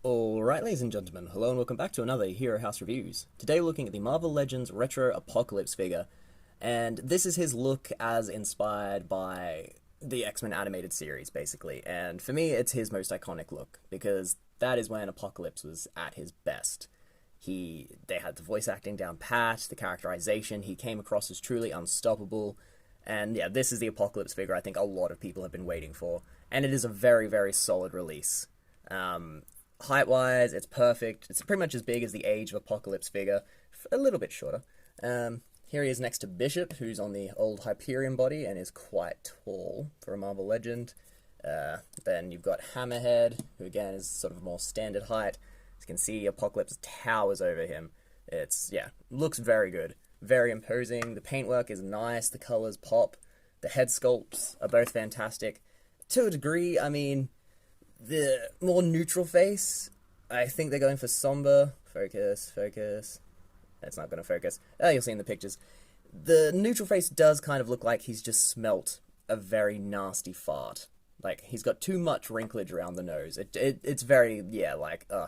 Alright, ladies and gentlemen, hello and welcome back to another Hero House Reviews. Today we're looking at the Marvel Legends Retro Apocalypse figure, and this is his look as inspired by the X-Men animated series, basically. And for me, it's his most iconic look, because that is when Apocalypse was at his best. They had the voice acting down pat, the characterization, he came across as truly unstoppable, and yeah, this is the Apocalypse figure I think a lot of people have been waiting for, and it is a very, very solid release. Height-wise, it's perfect. It's pretty much as big as the Age of Apocalypse figure, a little bit shorter. Here he is next to Bishop, who's on the old Hyperion body and is quite tall for a Marvel Legend. Then you've got Hammerhead, who again is sort of a more standard height. As you can see, Apocalypse towers over him. Looks very good. Very imposing. The paintwork is nice, the colors pop. The head sculpts are both fantastic. To a degree, I mean, the more neutral face, I think they're going for somber. Focus. It's not going to focus. You'll see in the pictures. The neutral face does kind of look like he's just smelt a very nasty fart. Like, he's got too much wrinklage around the nose. It's very,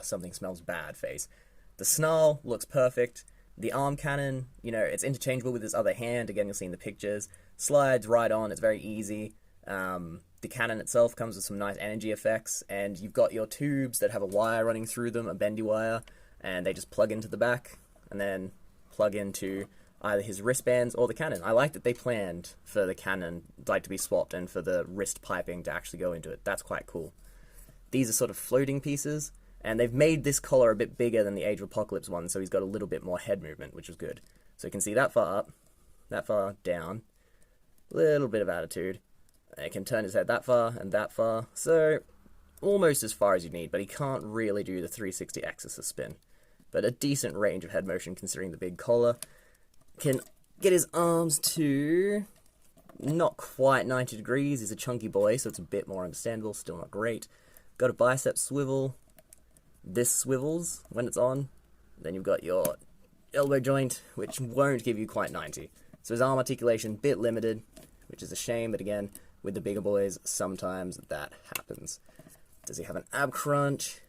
something smells bad face. The snarl looks perfect. The arm cannon, it's interchangeable with his other hand. Again, you'll see in the pictures. Slides right on. It's very easy. The cannon itself comes with some nice energy effects, and you've got your tubes that have a wire running through them, a bendy wire, and they just plug into the back, and then plug into either his wristbands or the cannon. I like that they planned for the cannon to be swapped and for the wrist piping to actually go into it. That's quite cool. These are sort of floating pieces, and they've made this collar a bit bigger than the Age of Apocalypse one, so he's got a little bit more head movement, which is good. So you can see that far up, that far down, little bit of attitude. He can turn his head that far and that far, so almost as far as you need, but he can't really do the 360 axis of spin. But a decent range of head motion considering the big collar. Can get his arms to not quite 90 degrees. He's a chunky boy, so it's a bit more understandable, still not great. Got a bicep swivel. This swivels when it's on. Then you've got your elbow joint, which won't give you quite 90. So his arm articulation, bit limited, which is a shame, but again, with the bigger boys, sometimes that happens. Does he have an ab crunch?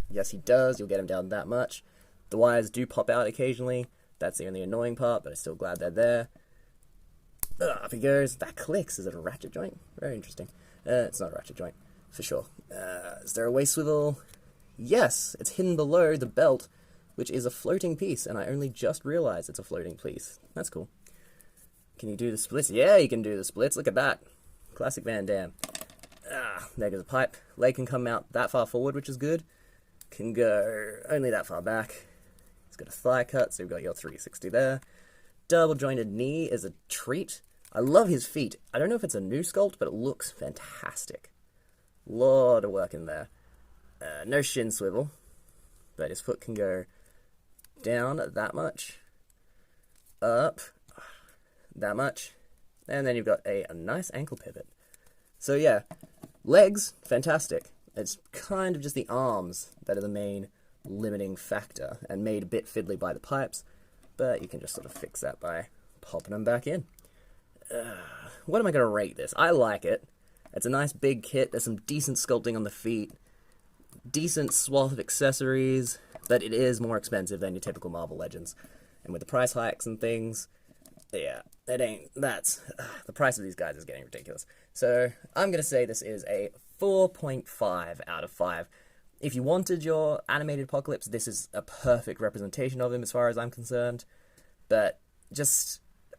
Yes, he does. You'll get him down that much. The wires do pop out occasionally. That's the only annoying part, but I'm still glad they're there. Up he goes. That clicks. Is it a ratchet joint? Very interesting. It's not a ratchet joint, for sure. Is there a waist swivel? Yes, it's hidden below the belt, which is a floating piece, and I only just realized it's a floating piece. That's cool. Can you do the splits? Yeah, you can do the splits. Look at that. Classic Van Damme. There goes a pipe. Leg can come out that far forward, which is good. Can go only that far back. It's got a thigh cut, so you've got your 360 there. Double jointed knee is a treat. I love his feet. I don't know if it's a new sculpt, but it looks fantastic. Lot of work in there. No shin swivel, but his foot can go down that much. Up that much. And then you've got a nice ankle pivot. So yeah, legs, fantastic. It's kind of just the arms that are the main limiting factor and made a bit fiddly by the pipes, but you can just sort of fix that by popping them back in. What am I going to rate this? I like it. It's a nice big kit. There's some decent sculpting on the feet, decent swath of accessories, but it is more expensive than your typical Marvel Legends. And with the price hikes and things, yeah, the price of these guys is getting ridiculous. So I'm going to say this is a 4.5 out of 5. If you wanted your animated Apocalypse, this is a perfect representation of him as far as I'm concerned. But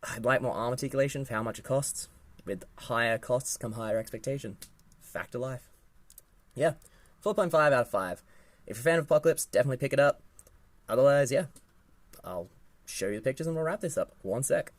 I'd like more arm articulation for how much it costs. With higher costs come higher expectation. Fact of life. Yeah, 4.5 out of 5. If you're a fan of Apocalypse, definitely pick it up. Otherwise, yeah, I'll show you the pictures and we'll wrap this up. One sec.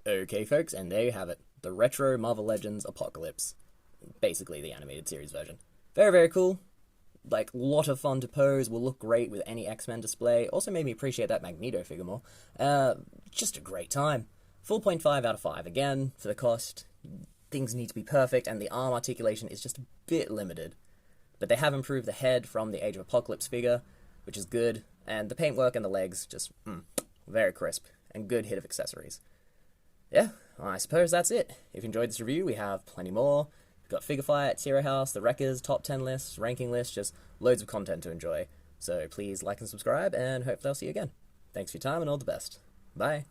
Okay, folks, and there you have it. The Retro Marvel Legends Apocalypse. basically the animated series version. Very, very cool. Like, lot of fun to pose, will look great with any X-Men display. Also made me appreciate that Magneto figure more. Just a great time. 4.5 out of 5. Again, for the cost, things need to be perfect, and the arm articulation is just a bit limited. But they have improved the head from the Age of Apocalypse figure, which is good, and the paintwork and the legs just, very crisp, and good hit of accessories. Yeah, well, I suppose that's it. If you enjoyed this review, we have plenty more. We've got Figure Fight, Zero House, The Wreckers, Top 10 lists, ranking lists, just loads of content to enjoy. So please like and subscribe, and hopefully I'll see you again. Thanks for your time, and all the best. Bye.